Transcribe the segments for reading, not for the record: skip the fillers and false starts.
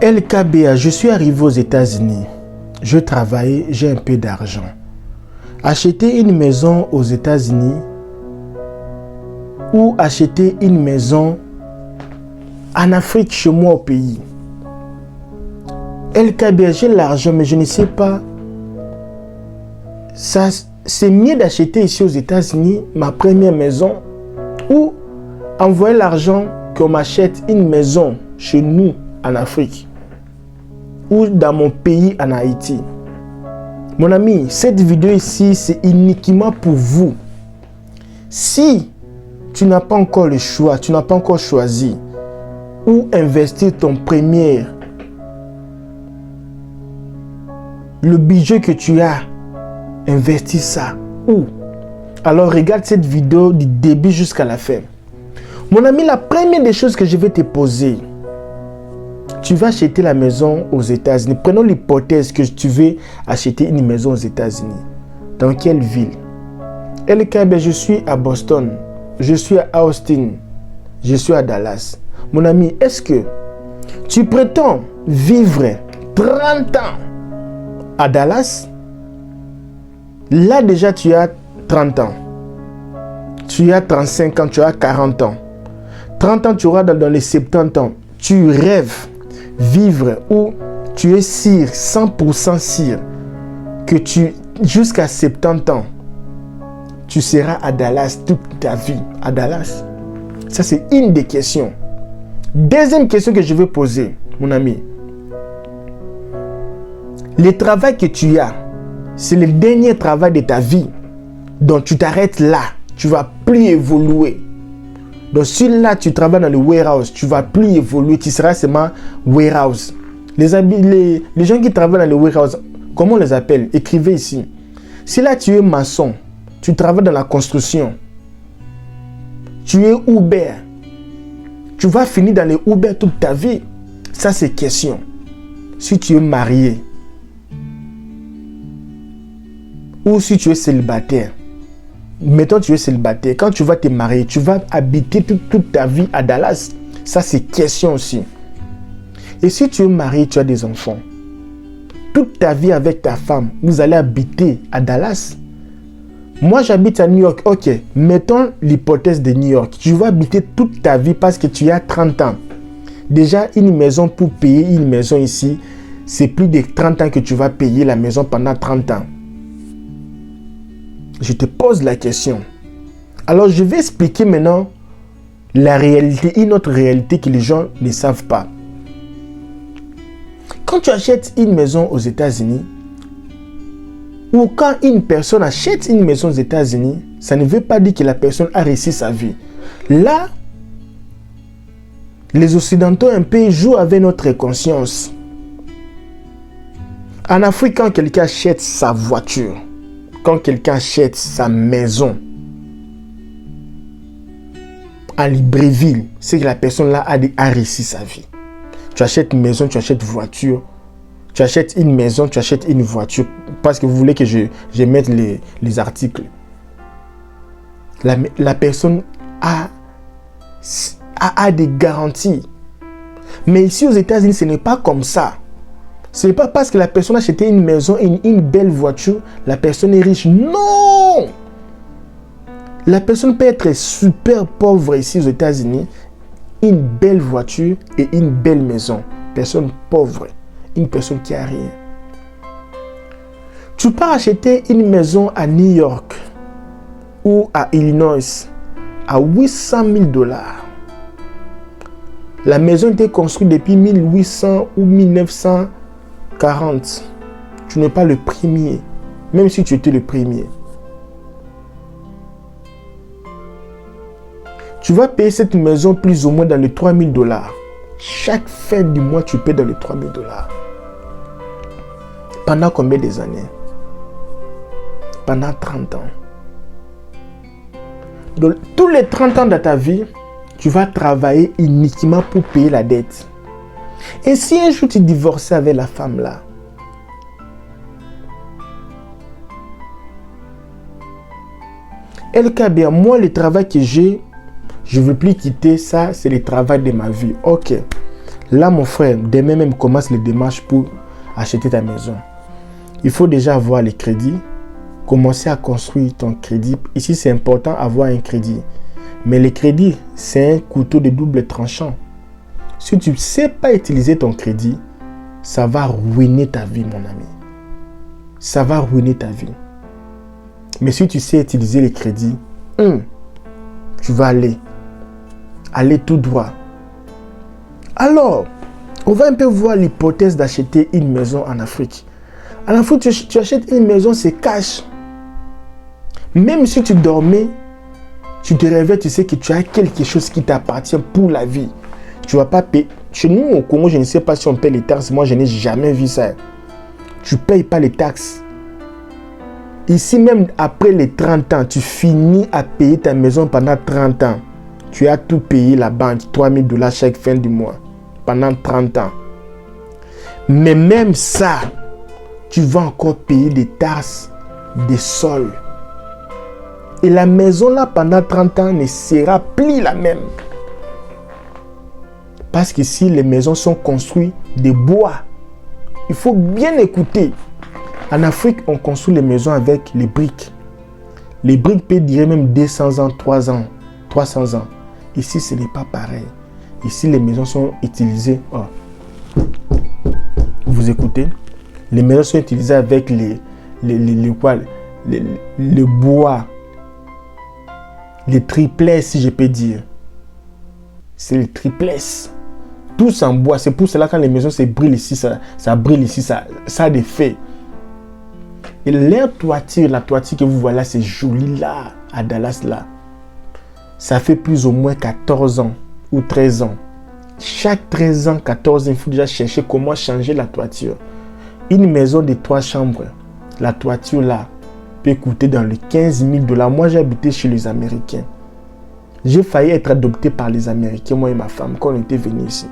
LKBA, je suis arrivé aux États-Unis. Je travaille, j'ai un peu d'argent. Acheter une maison aux États-Unis ou acheter une maison en Afrique, chez moi au pays. LKBA, j'ai l'argent, mais je ne sais pas. Ça, c'est mieux d'acheter ici aux États-Unis ma première maison ou envoyer l'argent qu'on m'achète une maison chez nous en Afrique ou dans mon pays en Haïti. Mon ami, cette vidéo ici, c'est uniquement pour vous. Si tu n'as pas encore le choix, tu n'as pas encore choisi où investir ton premier, le budget que tu as, investis ça où? Alors regarde cette vidéo du début jusqu'à la fin. Mon ami, la première des choses que je vais te poser, tu vas acheter la maison aux États-Unis. Prenons l'hypothèse que tu veux acheter une maison aux États-Unis. Dans quelle ville? LKB, je suis à Boston, je suis à Austin, je suis à Dallas. Mon ami, est-ce que tu prétends vivre 30 ans à Dallas? Là déjà tu as 30 ans. Tu as 35 ans, tu as 40 ans. 30 ans, tu auras dans les 70 ans. Tu rêves vivre où tu es sûr, 100% sûr, que jusqu'à 70 ans, tu seras à Dallas toute ta vie. À Dallas. Ça, c'est une des questions. Deuxième question que je veux poser, mon ami. Le travail que tu as, c'est le dernier travail de ta vie. Donc, tu t'arrêtes là. Tu ne vas plus évoluer. Donc, si là, tu travailles dans le warehouse, tu ne vas plus évoluer. Tu seras seulement warehouse. Les gens qui travaillent dans le warehouse, comment on les appelle? Écrivez ici. Si là, tu es maçon, tu travailles dans la construction, tu es Uber, tu vas finir dans les Uber toute ta vie. Ça, c'est question. Si tu es marié, ou si tu es célibataire, mettons tu es célibataire, quand tu vas te marier, tu vas habiter toute ta vie à Dallas. Ça, c'est question aussi. Et si tu es marié, tu as des enfants, toute ta vie avec ta femme, vous allez habiter à Dallas. Moi, j'habite à New York. Ok, mettons l'hypothèse de New York. Tu vas habiter toute ta vie parce que tu as 30 ans. Déjà, une maison, pour payer une maison ici, c'est plus de 30 ans que tu vas payer la maison pendant 30 ans. Je te pose la question. Alors, je vais expliquer maintenant la réalité, une autre réalité que les gens ne savent pas. Quand tu achètes une maison aux États-Unis, ou quand une personne achète une maison aux États-Unis, ça ne veut pas dire que la personne a réussi sa vie. Là, les Occidentaux un peu jouent avec notre conscience. En Afrique, quand quelqu'un achète sa voiture, quand quelqu'un achète sa maison, en Libreville, c'est que la personne là a réussi sa vie. Tu achètes une maison, tu achètes une voiture. Tu achètes une maison, tu achètes une voiture. Parce que vous voulez que je mette les articles. La personne a des garanties. Mais ici aux États-Unis, ce n'est pas comme ça. Ce n'est pas parce que la personne a acheté une maison et une belle voiture, la personne est riche. Non! La personne peut être super pauvre ici aux États-Unis, une belle voiture et une belle maison. Personne pauvre, une personne qui a rien. Tu peux acheter une maison à New York ou à Illinois à 800 000 $. La maison a été construite depuis 1800 ou 1940. Tu n'es pas le premier, même si tu étais le premier. Tu vas payer cette maison plus ou moins dans les 3 000 $. Chaque fin du mois, tu payes dans les 3 000 $. Pendant combien des années? Pendant 30 ans. Donc, tous les 30 ans de ta vie, tu vas travailler uniquement pour payer la dette. Et si un jour tu divorces avec la femme là, LKB, moi le travail que j'ai, je ne veux plus quitter ça, c'est le travail de ma vie. Ok. Là, mon frère, demain même commence les démarches pour acheter ta maison. Il faut déjà avoir les crédits, commencer à construire ton crédit. Ici, c'est important d'avoir un crédit. Mais le crédit, c'est un couteau de double tranchant. Si tu ne sais pas utiliser ton crédit, ça va ruiner ta vie, mon ami. Ça va ruiner ta vie. Mais si tu sais utiliser les crédits, tu vas aller tout droit. Alors, on va un peu voir l'hypothèse d'acheter une maison en Afrique. En Afrique, tu achètes une maison, c'est cash. Même si tu dormais, tu te réveilles, tu sais que tu as quelque chose qui t'appartient pour la vie. Tu ne vas pas payer. Chez nous, au Congo, je ne sais pas si on paie les taxes. Moi, je n'ai jamais vu ça. Tu ne payes pas les taxes. Ici, même après les 30 ans, tu finis à payer ta maison pendant 30 ans. Tu as tout payé la banque, $3,000 chaque fin du mois, pendant 30 ans. Mais même ça, tu vas encore payer des taxes, des sols. Et la maison là, pendant 30 ans, ne sera plus la même. Parce qu'ici, les maisons sont construites de bois. Il faut bien écouter. En Afrique, on construit les maisons avec les briques. Les briques peuvent durer même 200 ans, 300 ans. Ici, ce n'est pas pareil. Ici, les maisons sont utilisées. Oh. Vous écoutez? Les maisons sont utilisées avec le bois. Les triplets, si je peux dire. C'est les triplets. Tous en bois. C'est pour cela que quand les maisons se brûlent ici, ça brûle ici, ça a des faits. Et leur toiture, la toiture que vous voyez là, c'est joli là, à Dallas là. Ça fait plus ou moins 14 ans ou 13 ans. Chaque 13 ans, 14 ans, il faut déjà chercher comment changer la toiture. Une maison de 3 chambres, la toiture là, peut coûter dans les $15,000. Moi, j'ai habité chez les Américains. J'ai failli être adopté par les Américains, moi et ma femme, quand on était venus ici.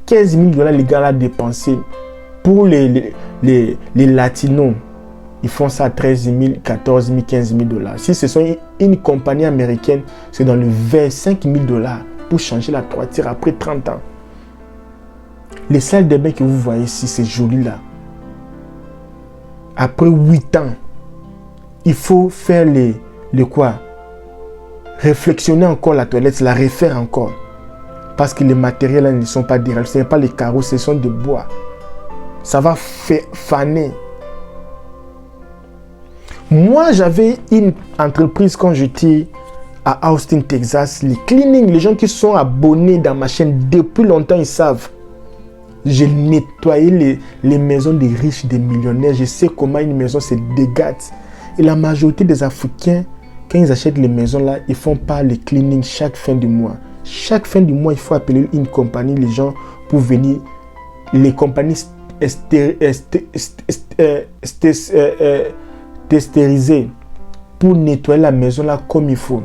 $15,000, les gars là dépensé. Pour les Latinos, ils font ça à 13 000, 14 000, 15 000 $. Si ce sont une compagnie américaine, c'est dans le 25 000 $ pour changer la toiture après 30 ans. Les salles de bain que vous voyez ici, c'est joli là. Après 8 ans, il faut faire le quoi? Réflexionner encore la toilette, la refaire encore. Parce que les matériels là ne sont pas directs. Ce n'est pas les carreaux, ce sont de bois. Ça va faner. Moi, j'avais une entreprise quand j'étais à Austin, Texas. Les cleaning, les gens qui sont abonnés dans ma chaîne depuis longtemps, ils savent. J'ai nettoyé les maisons des riches, des millionnaires. Je sais comment une maison se dégâte. Et la majorité des Africains, quand ils achètent les maisons là, ils font pas les cleaning chaque fin du mois. Chaque fin du mois, il faut appeler une compagnie, les gens, pour venir. Les compagnies stérilisées pour nettoyer la maison là comme il faut.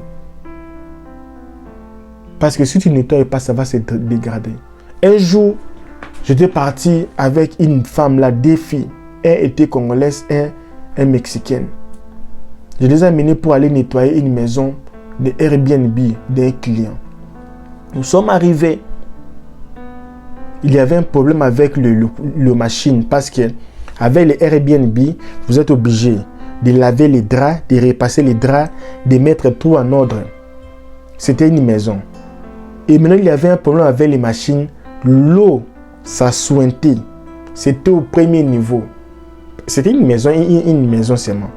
Parce que si tu ne nettoies pas, ça va se dégrader. Un jour, j'étais parti avec une femme là, 2 filles. Un était congolaise, un mexicaine. Je les ai amenés pour aller nettoyer une maison de Airbnb d'un client. Nous sommes arrivés. Il y avait un problème avec le machine parce que avec les Airbnb, vous êtes obligé de laver les draps, de repasser les draps, de mettre tout en ordre. C'était une maison. Et maintenant, il y avait un problème avec les machines. L'eau, ça sointait. C'était au premier niveau. C'était une maison seulement.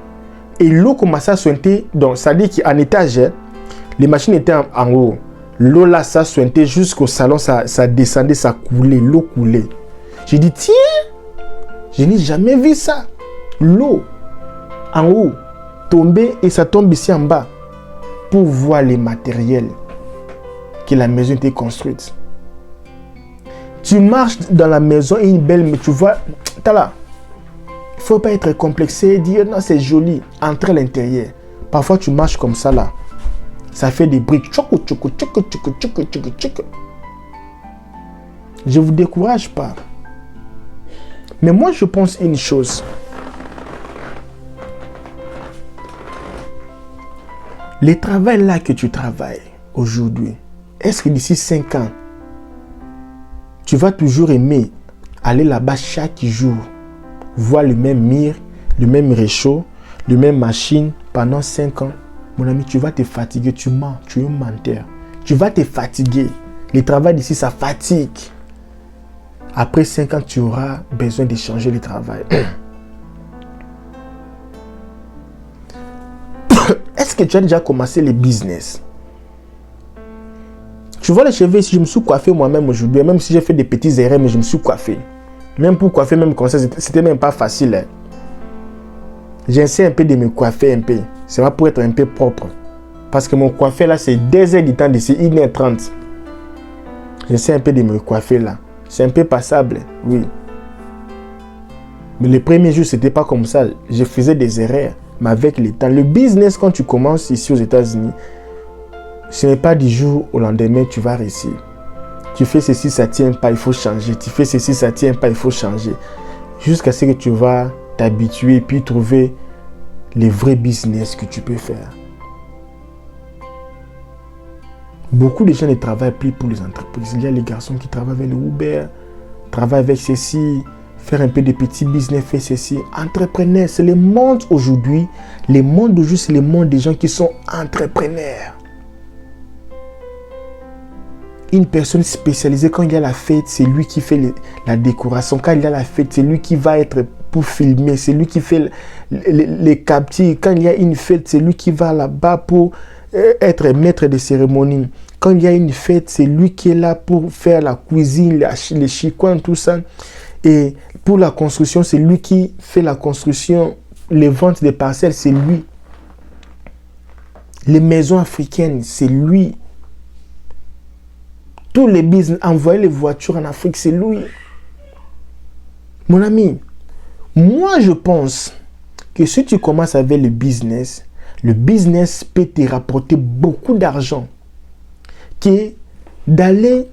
Et l'eau commençait à sointer. Donc, ça dit qu'en étage, les machines étaient en haut. L'eau là, ça sointait jusqu'au salon, ça descendait, ça coulait, l'eau coulait. J'ai dit, tiens, je n'ai jamais vu ça. L'eau en haut, tomber et ça tombe ici en bas. Pour voir les matériels que la maison était construite. Tu marches dans la maison, une belle, mais tu vois, t'as là. Il ne faut pas être complexé et dire, non, c'est joli, entre à l'intérieur. Parfois, tu marches comme ça là. Ça fait des briques. Je ne vous décourage pas. Mais moi, je pense une chose. Le travail là que tu travailles aujourd'hui, est-ce que d'ici 5 ans, tu vas toujours aimer aller là-bas chaque jour, voir le même mire, le même réchaud, le même machine pendant 5 ans. Mon ami, tu vas te fatiguer, tu mens, tu es un menteur. Tu vas te fatiguer. Le travail d'ici, ça fatigue. Après 5 ans, tu auras besoin de changer le travail. Est-ce que tu as déjà commencé le business? Tu vois les cheveux ici, je me suis coiffé moi-même aujourd'hui. Même si j'ai fait des petits erreurs, mais je me suis coiffé. Même pour coiffer, même comme ça, c'était même pas facile. Hein. J'essaie un peu de me coiffer un peu. C'est pas pour être un peu propre. Parce que mon coiffé là, c'est 2 heures du temps d'ici 1h30. J'essaie un peu de me coiffer là. C'est un peu passable, oui. Mais les premiers jours, c'était pas comme ça. Je faisais des erreurs. Mais avec le temps, le business, quand tu commences ici aux États-Unis, ce n'est pas du jour au lendemain tu vas réussir. Tu fais ceci, ça ne tient pas, il faut changer. Tu fais ceci, ça ne tient pas, il faut changer. Jusqu'à ce que tu vas t'habituer et puis trouver les vrais business que tu peux faire. Beaucoup de gens ne travaillent plus pour les entreprises. Il y a les garçons qui travaillent avec le Uber, travaillent avec ceci, faire un peu de petits business, faire ceci. Entrepreneurs, c'est le monde aujourd'hui. Le monde d'aujourd'hui, c'est le monde des gens qui sont entrepreneurs. Une personne spécialisée, quand il y a la fête, c'est lui qui fait la décoration. Quand il y a la fête, c'est lui qui va être pour filmer. C'est lui qui fait les captures. Quand il y a une fête, c'est lui qui va là-bas pour être maître de cérémonie. Quand il y a une fête, c'est lui qui est là pour faire la cuisine, les chicoins, tout ça. Et pour la construction, c'est lui qui fait la construction. Les ventes des parcelles, c'est lui. Les maisons africaines, c'est lui. Tous les business, envoyer les voitures en Afrique, c'est lui. Mon ami, moi je pense que si tu commences avec le business peut te rapporter beaucoup d'argent. Que d'aller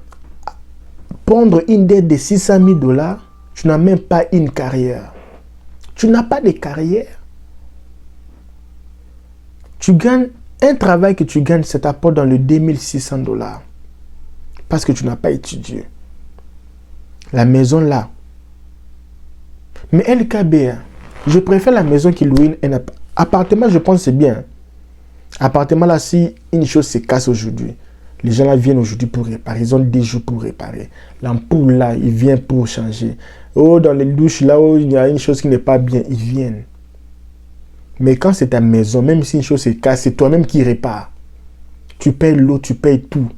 prendre une dette de $600,000, tu n'as même pas une carrière. Tu n'as pas de carrière. Tu gagnes un travail que tu gagnes, ça t'apporte dans le $2,600. Parce que tu n'as pas étudié. La maison là. Mais LKB, je préfère la maison qui loue un appartement, je pense que c'est bien. Appartement là, si une chose se casse aujourd'hui, les gens là viennent aujourd'hui pour réparer. Ils ont des jours pour réparer. L'ampoule là, ils viennent pour changer. Oh, dans les douches là où il y a une chose qui n'est pas bien, ils viennent. Mais quand c'est ta maison, même si une chose se casse, c'est toi-même qui répare. Tu payes l'eau, tu payes tout.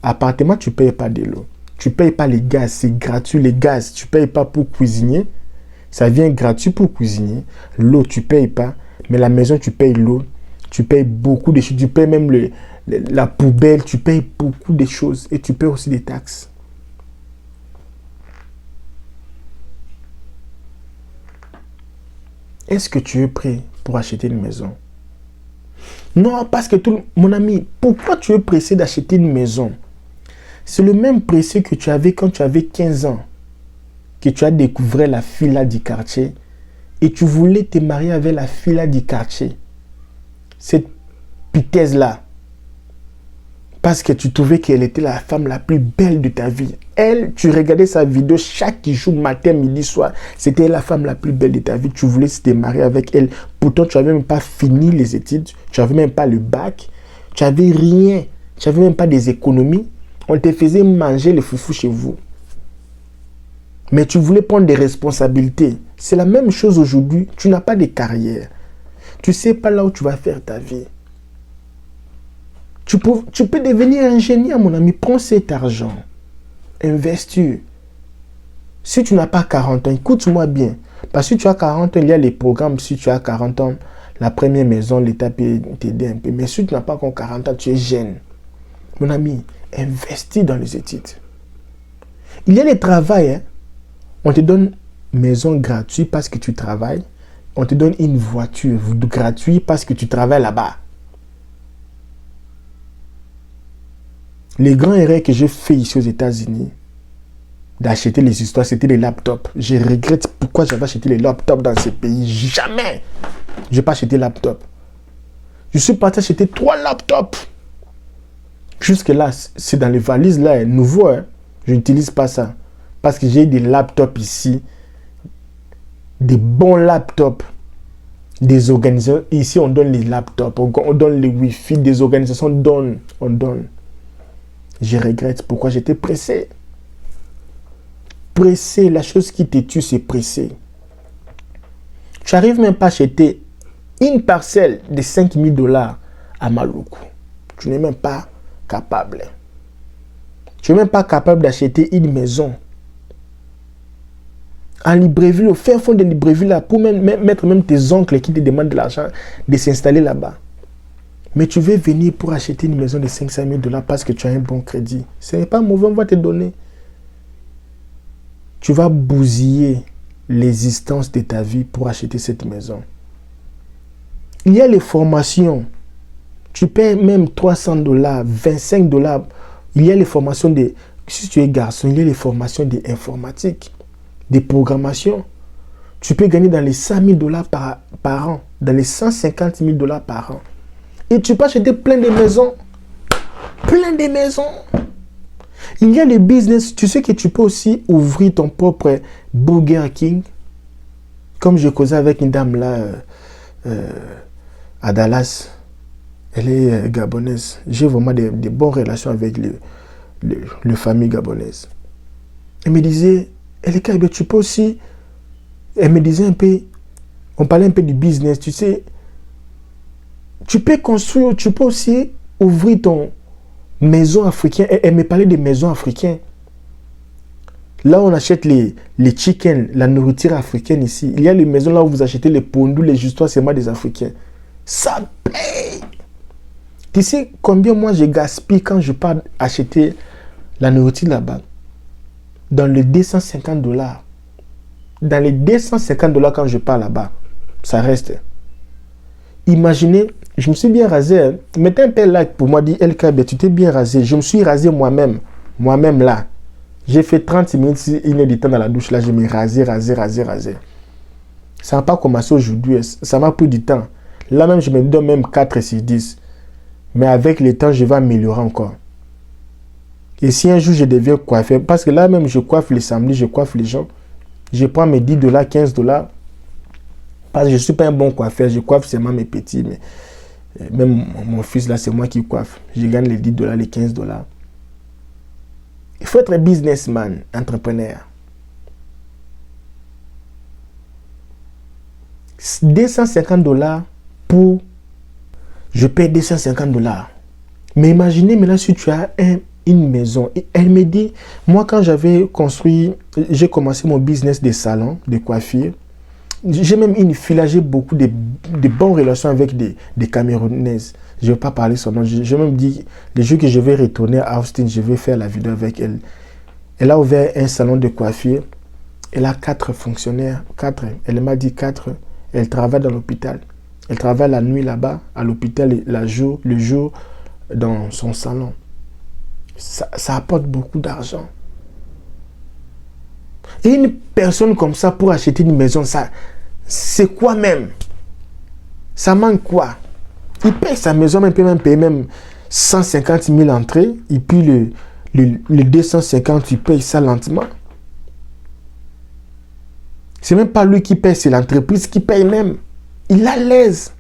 Appartement, tu ne payes pas de l'eau. Tu ne payes pas les gaz, c'est gratuit les gaz. Tu ne payes pas pour cuisiner. Ça vient gratuit pour cuisiner. L'eau, tu ne payes pas. Mais la maison, tu payes l'eau. Tu payes beaucoup de choses. Tu payes même la poubelle. Tu payes beaucoup de choses. Et tu payes aussi des taxes. Est-ce que tu es prêt pour acheter une maison? Non, parce que mon ami, pourquoi tu es pressé d'acheter une maison? C'est le même pressé que tu avais quand tu avais 15 ans. Que tu as découvert la fille là du quartier. Et tu voulais te marier avec la fille là du quartier. Cette pitaise là. Parce que tu trouvais qu'elle était la femme la plus belle de ta vie. Elle, tu regardais sa vidéo chaque jour, matin, midi, soir. C'était la femme la plus belle de ta vie. Tu voulais te marier avec elle. Pourtant, tu n'avais même pas fini les études. Tu n'avais même pas le bac. Tu n'avais rien. Tu n'avais même pas des économies. On te faisait manger le foufou chez vous. Mais tu voulais prendre des responsabilités. C'est la même chose aujourd'hui. Tu n'as pas de carrière. Tu ne sais pas là où tu vas faire ta vie. Tu peux devenir ingénieur, mon ami. Prends cet argent. Investis. Si tu n'as pas 40 ans, écoute-moi bien. Parce que si tu as 40 ans, il y a les programmes. Si tu as 40 ans, la première maison, l'État peut t'aider un peu. Mais si tu n'as pas encore 40 ans, tu es jeune. Mon ami, investis dans les études. Il y a les travails. Hein? On te donne une maison gratuite parce que tu travailles. On te donne une voiture gratuite parce que tu travailles là-bas. Les grands erreurs que j'ai fait ici aux États-Unis, d'acheter les histoires, c'était les laptops. Je regrette pourquoi j'avais acheté les laptops dans ce pays. Jamais je n'ai pas acheté laptop. Je suis parti acheter 3 laptops. Jusque là, c'est dans les valises là, nouveau. Hein? Je n'utilise pas ça. Parce que j'ai des laptops ici, des bons laptops, des organisations. Ici, on donne les laptops, on donne les Wi-Fi, des organisations on donne. Je regrette pourquoi j'étais pressé. Pressé, la chose qui te tue, c'est pressé. Tu n'arrives même pas à acheter une parcelle de 5 000 $ à Maluku. Tu n'es même pas capable. Tu n'es même pas capable d'acheter une maison. En Libreville, au fin fond de Libreville, là, pour mettre même tes oncles qui te demandent de l'argent, de s'installer là-bas. Mais tu veux venir pour acheter une maison de 500 000 $ parce que tu as un bon crédit. Ce n'est pas mauvais, on va te donner. Tu vas bousiller l'existence de ta vie pour acheter cette maison. Il y a les formations. Tu payes même 300 $, 25 $. Il y a les formations de... Si tu es garçon, il y a les formations d'informatique, de programmation. Tu peux gagner dans les 100 000 $ par an, dans les 150 000 $ par an. Et tu peux acheter plein de maisons. Plein de maisons. Il y a le business. Tu sais que tu peux aussi ouvrir ton propre Burger King. Comme je causais avec une dame là, à Dallas. Elle est gabonaise. J'ai vraiment de bonnes relations avec les familles gabonaises. Elle me disait, tu peux aussi... Elle me disait un peu... On parlait un peu du business, tu sais. Tu peux construire, tu peux aussi ouvrir ton maison africaine. Elle me parlait des maisons africaines. Là, on achète les chicken, la nourriture africaine ici. Il y a les maisons là où vous achetez les pondous, les justois, c'est moi des Africains. Ça paye. Tu sais combien moi je gaspille quand je pars acheter la nourriture là-bas? Dans les 250 $. Dans les 250 $ quand je pars là-bas, ça reste. Imaginez, je me suis bien rasé. Hein. Mettez un peu like pour moi, dit LKB, tu t'es bien rasé. Je me suis rasé moi-même. Moi-même là. J'ai fait 30 minutes, une heure de temps dans la douche là, je me rasé. Ça n'a pas commencé aujourd'hui, ça m'a pris du temps. Là même, je me donne même 4 sur 10. Mais avec le temps, je vais améliorer encore. Et si un jour je deviens coiffeur, parce que là même, je coiffe les samedis, je coiffe les gens. Je prends mes 10 $, 15 $. Parce que je ne suis pas un bon coiffeur, je coiffe seulement mes petits. Mais même mon fils là, c'est moi qui coiffe. Je gagne les 10 $, les 15 $. Il faut être businessman, entrepreneur. 250 $ pour... Je paie 250 $. Mais imaginez maintenant si tu as une maison. Et elle me dit, moi quand j'avais construit, j'ai commencé mon business de salon, de coiffure. J'ai même une fille là, j'ai beaucoup de bonnes relations avec des Camerounaises. Je ne vais pas parler son nom. Je même dit, le jour que je vais retourner à Austin, je vais faire la vidéo avec elle. Elle a ouvert un salon de coiffure. Elle a 4 fonctionnaires. 4. Elle m'a dit 4. Elle travaille dans l'hôpital. Elle travaille la nuit là-bas, à l'hôpital, le jour dans son salon. Ça apporte beaucoup d'argent. Et une personne comme ça pour acheter une maison, ça, c'est quoi même? Ça manque quoi? Il paye sa maison, mais il peut même payer même 150 000 entrées. Et puis le 250, il paye ça lentement. C'est même pas lui qui paye, c'est l'entreprise qui paye même. Il a l'aise.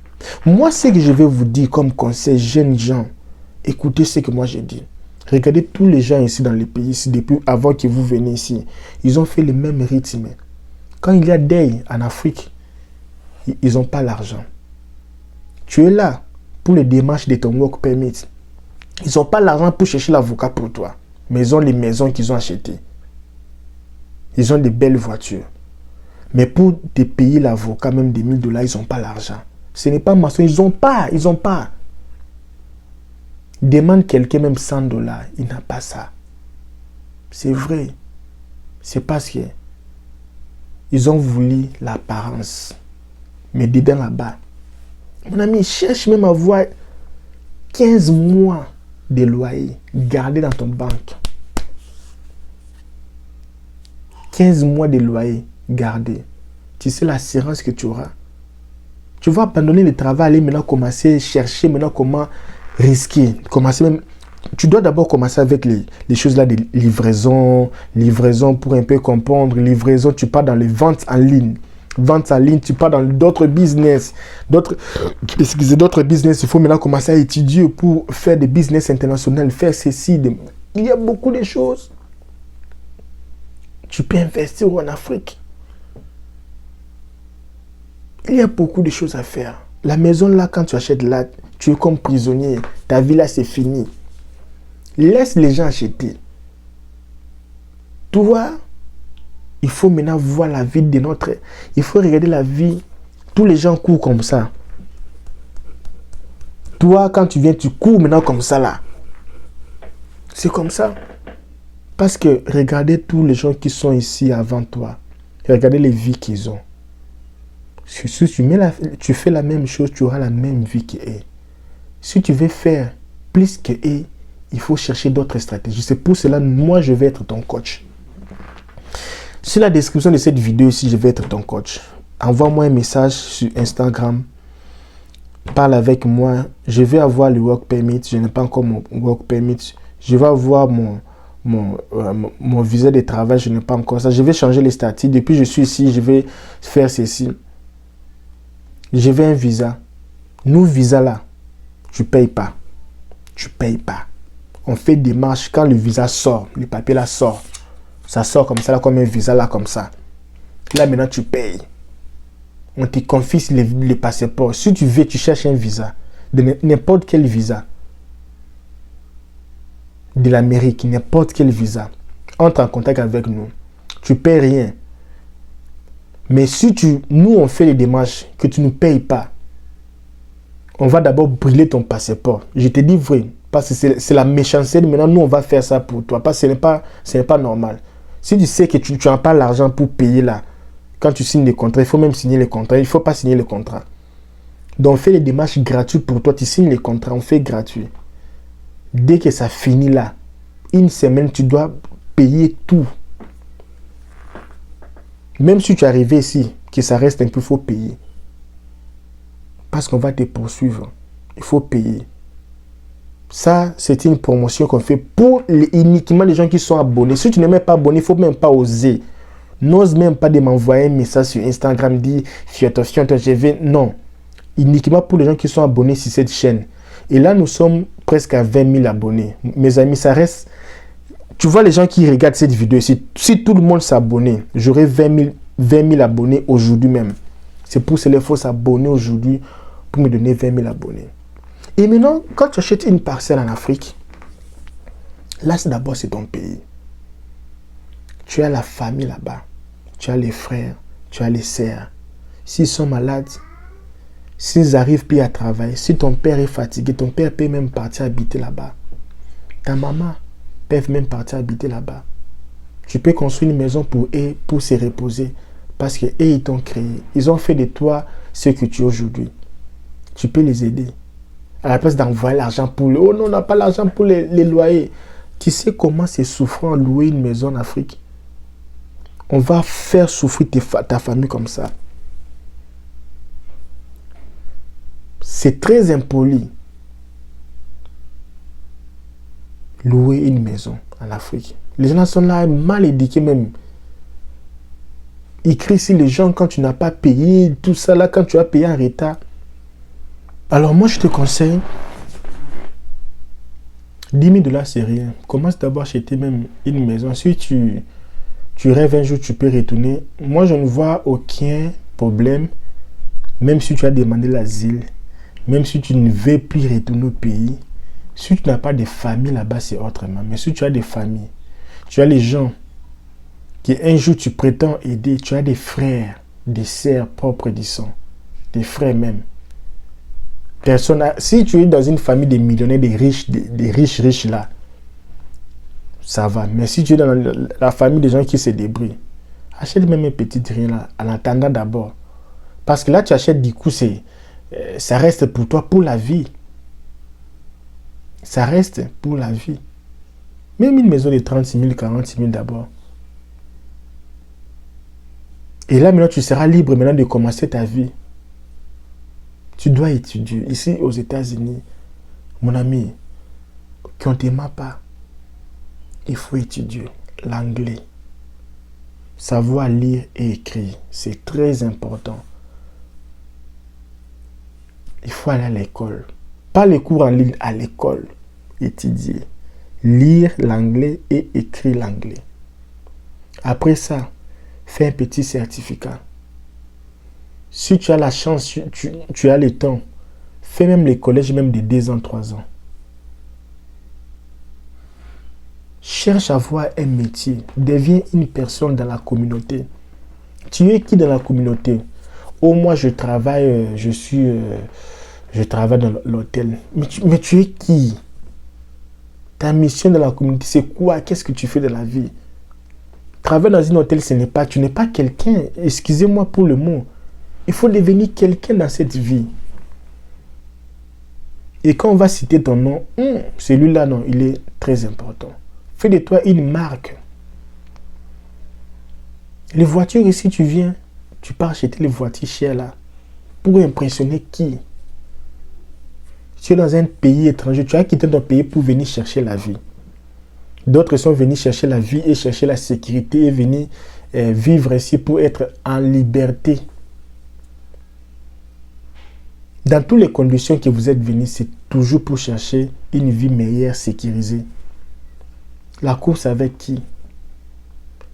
Moi, ce que je vais vous dire comme conseil, jeunes gens, écoutez ce que moi j'ai dit. Regardez tous les gens ici dans les pays, ici, depuis avant que vous veniez ici. Ils ont fait le même rythme. Quand il y a deuil en Afrique, ils n'ont pas l'argent. Tu es là pour les démarches de ton work permit. Ils n'ont pas l'argent pour chercher l'avocat pour toi. Mais ils ont les maisons qu'ils ont achetées. Ils ont des belles voitures. Mais pour te payer l'avocat, même des 1000 $, ils n'ont pas l'argent. Ce n'est pas maçon, ils n'ont pas. Demande quelqu'un même 100 $, il n'a pas ça. C'est vrai. C'est parce que ils ont voulu l'apparence. Mais dedans là-bas, mon ami, cherche même à avoir 15 mois de loyer gardé dans ton banque. 15 mois de loyer gardé. Tu sais l'assurance que tu auras. Tu vas abandonner le travail, aller maintenant commencer à chercher maintenant comment risquer. Commencer même tu dois d'abord commencer avec les choses là, des livraisons pour un peu comprendre. Livraison, tu pars dans les ventes en ligne. Vente en ligne, tu pars dans d'autres business. D'autres business, il faut maintenant commencer à étudier pour faire des business internationaux, faire ceci. Il y a beaucoup de choses. Tu peux investir en Afrique. Il y a beaucoup de choses à faire. La maison là, quand tu achètes là, tu es comme prisonnier. Ta vie là, c'est fini. Laisse les gens acheter. Toi, il faut maintenant voir la vie de notre... Il faut regarder la vie. Tous les gens courent comme ça. Toi, quand tu viens, tu cours maintenant comme ça là. C'est comme ça. Parce que regardez tous les gens qui sont ici avant toi. Regardez les vies qu'ils ont. Si tu fais la même chose, tu auras la même vie qu'eux. Si tu veux faire plus qu'eux, il faut chercher d'autres stratégies. C'est pour cela, moi, je vais être ton coach. Sur la description de cette vidéo ici, je vais être ton coach. Envoie-moi un message sur Instagram. Parle avec moi. Je vais avoir le work permit. Je n'ai pas encore mon work permit. Je vais avoir mon visa de travail. Je n'ai pas encore ça. Je vais changer les statuts. Depuis que je suis ici, je vais faire ceci. Je veux un visa. Nous, visa là, tu ne payes pas. Tu ne payes pas. On fait des démarches quand le visa sort. Le papier là sort. Ça sort comme ça, là, comme un visa, là, comme ça. Là, maintenant, tu payes. On te confie les passeports. Si tu veux, tu cherches un visa. De n'importe quel visa. De l'Amérique, n'importe quel visa. Entre en contact avec nous. Tu ne payes rien. Mais si nous, on fait les démarches, que tu ne payes pas, on va d'abord brûler ton passeport. Je te dis vrai. Parce que c'est la méchanceté. Maintenant, nous, on va faire ça pour toi. Parce que ce n'est pas normal. Si tu sais que tu n'as pas l'argent pour payer là, quand tu signes les contrats, il faut même signer les contrats. Il ne faut pas signer les contrats. Donc, on fait les démarches gratuites pour toi. Tu signes les contrats, on fait gratuit. Dès que ça finit là, une semaine, tu dois payer tout. Même si tu es arrivé ici, que ça reste un peu, il faut payer. Parce qu'on va te poursuivre. Il faut payer. Ça, c'est une promotion qu'on fait pour uniquement les gens qui sont abonnés. Si tu n'es même pas abonné, il ne faut même pas oser. N'ose même pas de m'envoyer un message sur Instagram, dire attention, je vais. Non. Uniquement pour les gens qui sont abonnés sur cette chaîne. Et là, nous sommes presque à 20 000 abonnés. Mes amis, ça reste... Tu vois les gens qui regardent cette vidéo, si tout le monde s'abonnait, j'aurais 20 000 abonnés aujourd'hui même. C'est pour cela qu'il faut s'abonner aujourd'hui pour me donner 20 000 abonnés. Et maintenant, quand tu achètes une parcelle en Afrique, là, d'abord, c'est ton pays. Tu as la famille là-bas. Tu as les frères, tu as les sœurs. S'ils sont malades, s'ils arrivent plus à travailler, si ton père est fatigué, ton père peut même partir habiter là-bas. Ta maman peut même partir habiter là-bas. Tu peux construire une maison pour eux, pour se reposer. Parce qu'eux, ils t'ont créé. Ils ont fait de toi ce que tu es aujourd'hui. Tu peux les aider. À la place d'envoyer l'argent pour... Oh non, on n'a pas l'argent pour les loyers. Tu sais comment c'est souffrant louer une maison en Afrique? On va faire souffrir ta famille comme ça. C'est très impoli. Louer une maison en Afrique. Les gens sont là mal éduqués même. Ils crient si les gens quand tu n'as pas payé, tout ça là, quand tu as payé en retard. Alors moi je te conseille, 10 000 $, c'est rien. Commence d'abord à acheter même une maison. Si tu rêves un jour, tu peux retourner. Moi je ne vois aucun problème, même si tu as demandé l'asile, même si tu ne veux plus retourner au pays. Si tu n'as pas de famille là-bas, c'est autrement. Mais si tu as des familles, tu as les gens qui un jour tu prétends aider, tu as des frères, des sœurs propres du sang, des frères même. Si tu es dans une famille de millionnaires, des riches là, ça va. Mais si tu es dans la famille des gens qui se débrouillent, achète même un petit rien là, en attendant d'abord. Parce que là, tu achètes du coup, ça reste pour toi, pour la vie. Ça reste pour la vie. Même une maison de 36 000, 46 000 d'abord. Et là, maintenant, tu seras libre maintenant de commencer ta vie. Tu dois étudier. Ici, aux États-Unis, mon ami, qu'on ne t'aime pas. Il faut étudier l'anglais. Savoir lire et écrire, c'est très important. Il faut aller à l'école. Pas les cours en ligne, à l'école. Étudier. Lire l'anglais et écrire l'anglais. Après ça, fais un petit certificat. Si tu as la chance, tu as le temps, fais même les collèges, même de 2 ans, 3 ans. Cherche à avoir un métier. Deviens une personne dans la communauté. Tu es qui dans la communauté? Oh, moi, je travaille, je travaille dans l'hôtel. Mais tu es qui? Ta mission dans la communauté, c'est quoi? Qu'est-ce que tu fais de la vie? Travailler dans un hôtel, tu n'es pas quelqu'un. Excusez-moi pour le mot. Il faut devenir quelqu'un dans cette vie. Et quand on va citer ton nom, celui-là, non, il est très important. Fais de toi une marque. Les voitures, ici, tu viens, tu pars acheter les voitures chères là. Pour impressionner qui? Tu es dans un pays étranger, tu as quitté ton pays pour venir chercher la vie. D'autres sont venus chercher la vie et chercher la sécurité et venir vivre ici pour être en liberté. Dans toutes les conditions que vous êtes venus, c'est toujours pour chercher une vie meilleure, sécurisée. La course avec qui?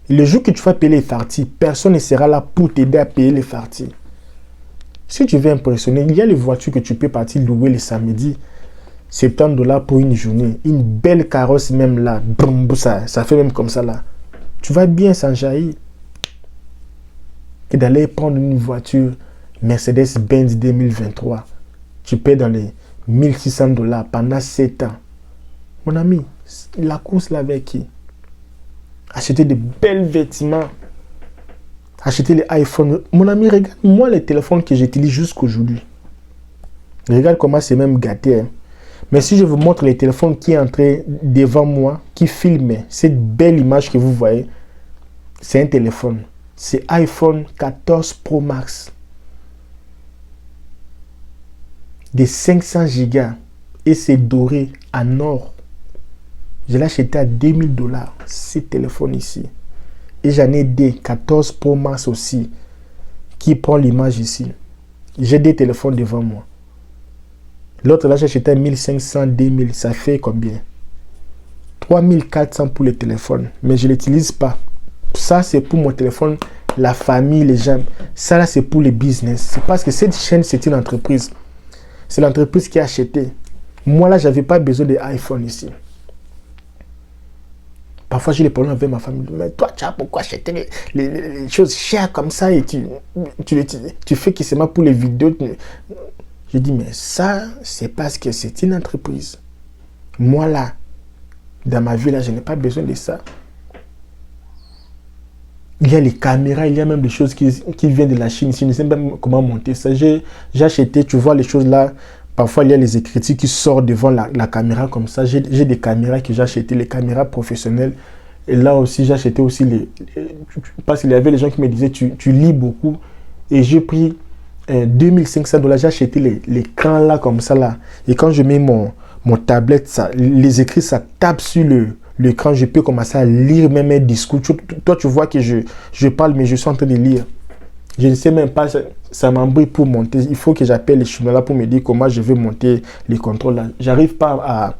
Le jour que tu vas payer les fartis, personne ne sera là pour t'aider à payer les fartis. Si tu veux impressionner, il y a les voitures que tu peux partir louer le samedi. $70 pour une journée. Une belle carrosse même là. Boum, ça fait même comme ça là. Tu vas bien s'enjaillir. Et d'aller prendre une voiture Mercedes-Benz 2023. Tu paies dans les $1600 pendant 7 ans. Mon ami, la course là avec qui? Acheter de belles vêtements. Acheter les iPhones. Mon ami, regarde moi les téléphones que j'utilise jusqu'aujourd'hui. Regarde comment c'est même gâté. Hein. Mais si je vous montre les téléphones qui est entré devant moi, qui filme cette belle image que vous voyez, c'est un téléphone. C'est iPhone 14 Pro Max. De 500 gigas. Et c'est doré en or. Je l'ai acheté à $2000, ce téléphone ici. Et j'en ai des 14 Pro Max aussi, qui prend l'image ici. J'ai des téléphones devant moi. L'autre là, j'ai acheté à 1500, 2000. Ça fait combien? 3400 pour le téléphone. Mais je ne l'utilise pas. Ça, c'est pour mon téléphone, la famille, les gens. Ça, là, c'est pour le business. C'est parce que cette chaîne, c'est une entreprise. C'est l'entreprise qui a acheté. Moi, là, je n'avais pas besoin d'iPhone ici. Parfois, j'ai des problèmes avec ma famille. Mais toi, tu as pourquoi acheter les choses chères comme ça et tu fais que c'est moi pour les vidéos. Je dis, mais ça, c'est parce que c'est une entreprise. Moi, là, dans ma vie, là, je n'ai pas besoin de ça. Il y a les caméras, il y a même des choses qui viennent de la Chine. Je ne sais même comment monter ça. J'ai acheté, tu vois les choses là. Parfois, il y a les écritures qui sortent devant la caméra comme ça. J'ai des caméras que j'ai achetées, les caméras professionnelles. Et là aussi, j'ai acheté aussi parce qu'il y avait les gens qui me disaient, tu lis beaucoup. Et j'ai pris $2500. J'ai acheté l'écran là comme ça là. Et quand je mets mon tablette, ça, les écrits, ça tape sur l'écran. Je peux commencer à lire même un discours. Toi, tu vois que je parle, mais je suis en train de lire. Je ne sais même pas, ça m'embrouille pour monter. Il faut que j'appelle les Chinois là pour me dire comment je vais monter les contrôles là. J'arrive pas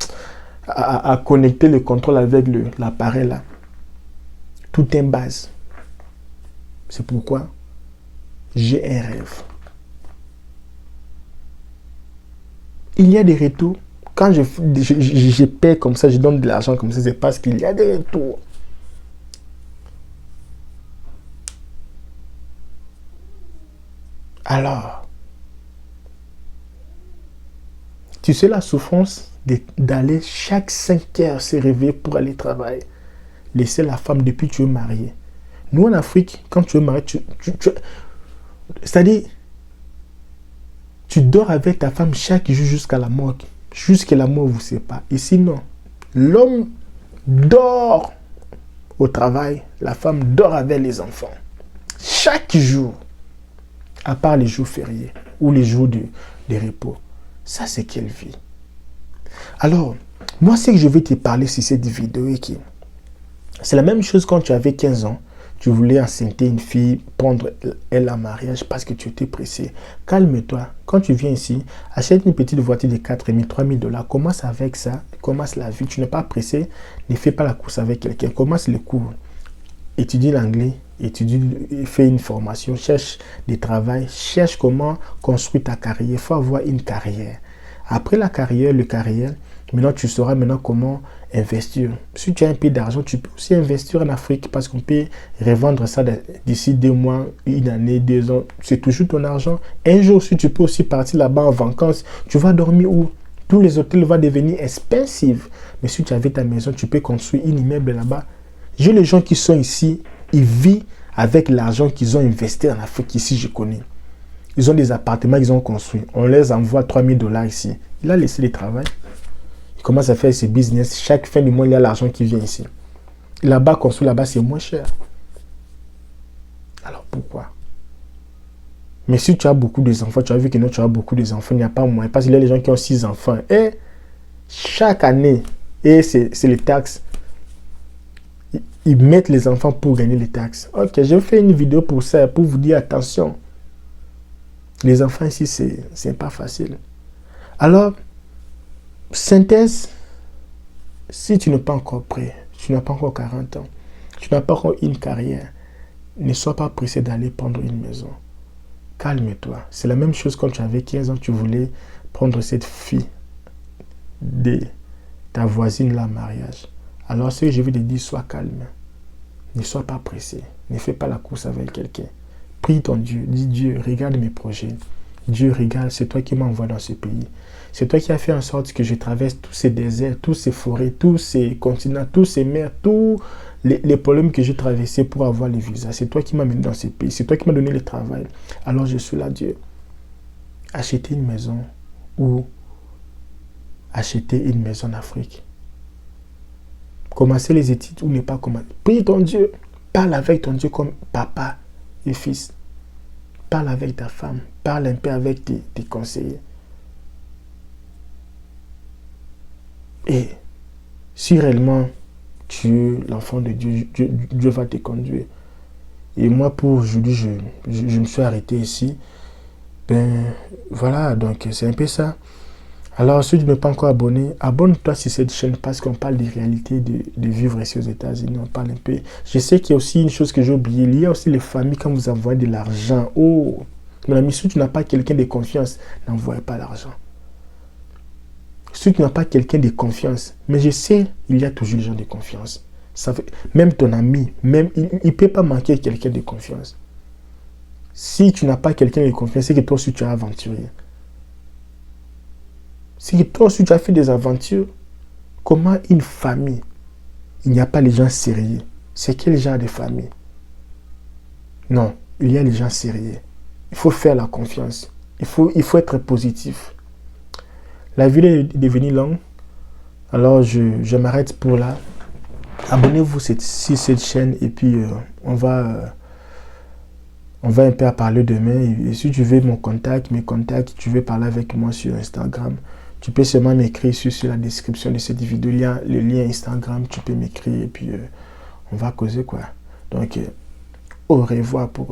à connecter le contrôle avec l'appareil là. Tout est base. C'est pourquoi j'ai un rêve. Il y a des retours. Quand je paie comme ça, je donne de l'argent comme ça, c'est parce qu'il y a des retours. Alors, tu sais la souffrance d'aller chaque 5 heures se réveiller pour aller travailler. Laisser la femme depuis que tu es marié. Nous en Afrique, quand tu es marié, c'est-à-dire, tu dors avec ta femme chaque jour jusqu'à la mort. Jusqu'à la mort vous sépare. Ici, non. L'homme dort au travail, la femme dort avec les enfants. Chaque jour. À part les jours fériés ou les jours de repos. Ça, c'est quelle vie? Alors, Moi, ce que je vais te parler sur cette vidéo, c'est la même chose quand tu avais 15 ans. Tu voulais enceinter une fille, prendre elle en mariage parce que tu étais pressé. Calme-toi. Quand tu viens ici, achète une petite voiture de 4 000, 3 000 $. Commence avec ça. Commence la vie. Tu n'es pas pressé. Ne fais pas la course avec quelqu'un. Commence les cours. Étudie l'anglais. Fais une formation. Cherche du travail. Cherche comment construire ta carrière. Il faut avoir une carrière. Après la carrière, maintenant tu sauras comment investir. Si tu as un peu d'argent, tu peux aussi investir en Afrique parce qu'on peut revendre ça d'ici 2 mois, 1 année, 2 ans. C'est toujours ton argent. Un jour, si tu peux aussi partir là-bas en vacances, tu vas dormir où? Tous les hôtels vont devenir expensive. Mais si tu avais ta maison, tu peux construire un immeuble là-bas. J'ai les gens qui sont ici, ils vivent avec l'argent qu'ils ont investi en Afrique. Ici, je connais. Ils ont des appartements qu'ils ont construits. On les envoie 3 000 $ ici. Il a laissé le travail. Il commence à faire ses business. Chaque fin du mois, il a l'argent qui vient ici. Là-bas, construire là-bas, c'est moins cher. Alors pourquoi? Mais si tu as beaucoup d'enfants, tu as vu que non, tu as beaucoup d'enfants, il n'y a pas moyen. Parce qu'il y a les gens qui ont 6 enfants. Et chaque année, et c'est les taxes. Ils mettent les enfants pour gagner les taxes. Ok, je vais faire une vidéo pour ça, pour vous dire attention. Les enfants ici, c'est pas facile. Alors, synthèse, si tu n'es pas encore prêt, tu n'as pas encore 40 ans, tu n'as pas encore une carrière, ne sois pas pressé d'aller prendre une maison. Calme-toi. C'est la même chose quand tu avais 15 ans, tu voulais prendre cette fille de ta voisine là en mariage. Alors, ce que je veux te dire, sois calme. Ne sois pas pressé. Ne fais pas la course avec quelqu'un. Prie ton Dieu. Dis Dieu, regarde mes projets. Dieu, regarde, c'est toi qui m'envoies dans ce pays. C'est toi qui as fait en sorte que je traverse tous ces déserts, toutes ces forêts, tous ces continents, tous ces mers, tous les problèmes que j'ai traversés pour avoir les visas. C'est toi qui m'as mené dans ce pays. C'est toi qui m'as donné le travail. Alors je suis là, Dieu. Acheter une maison ou acheter une maison en Afrique. Commencer les études ou ne pas commencer. Prie ton Dieu. Parle avec ton Dieu comme papa et fils. Parle avec ta femme. Parle un peu avec tes conseillers. Et si réellement tu es l'enfant de Dieu, Dieu va te conduire. Et moi, pour aujourd'hui, je me suis arrêté ici. Ben voilà, donc c'est un peu ça. Alors, si tu n'es pas encore abonné, abonne-toi sur cette chaîne parce qu'on parle des réalités de vivre ici aux États-Unis. On parle un peu. Je sais qu'il y a aussi une chose que j'ai oubliée. Il y a aussi les familles quand vous envoyez de l'argent. Oh, mon ami, si tu n'as pas quelqu'un de confiance, n'envoie pas l'argent. Si tu n'as pas quelqu'un de confiance, mais je sais, il y a toujours des gens de confiance. Même ton ami, même, il ne peut pas manquer quelqu'un de confiance. Si tu n'as pas quelqu'un de confiance, c'est que toi aussi tu as aventuré. C'est que toi aussi tu as fait des aventures. Comment une famille, il n'y a pas les gens sérieux? C'est quel genre de famille? Non, il y a les gens sérieux. Il faut faire la confiance. Il faut être positif. La vidéo est devenue longue. Alors je m'arrête pour là. Abonnez-vous sur cette chaîne et puis on va un peu parler demain. Et si tu veux mes contacts, tu veux parler avec moi sur Instagram, tu peux seulement m'écrire sur la description de cette vidéo. Il y a le lien Instagram, tu peux m'écrire et puis on va causer quoi. Donc, au revoir pour aujourd'hui.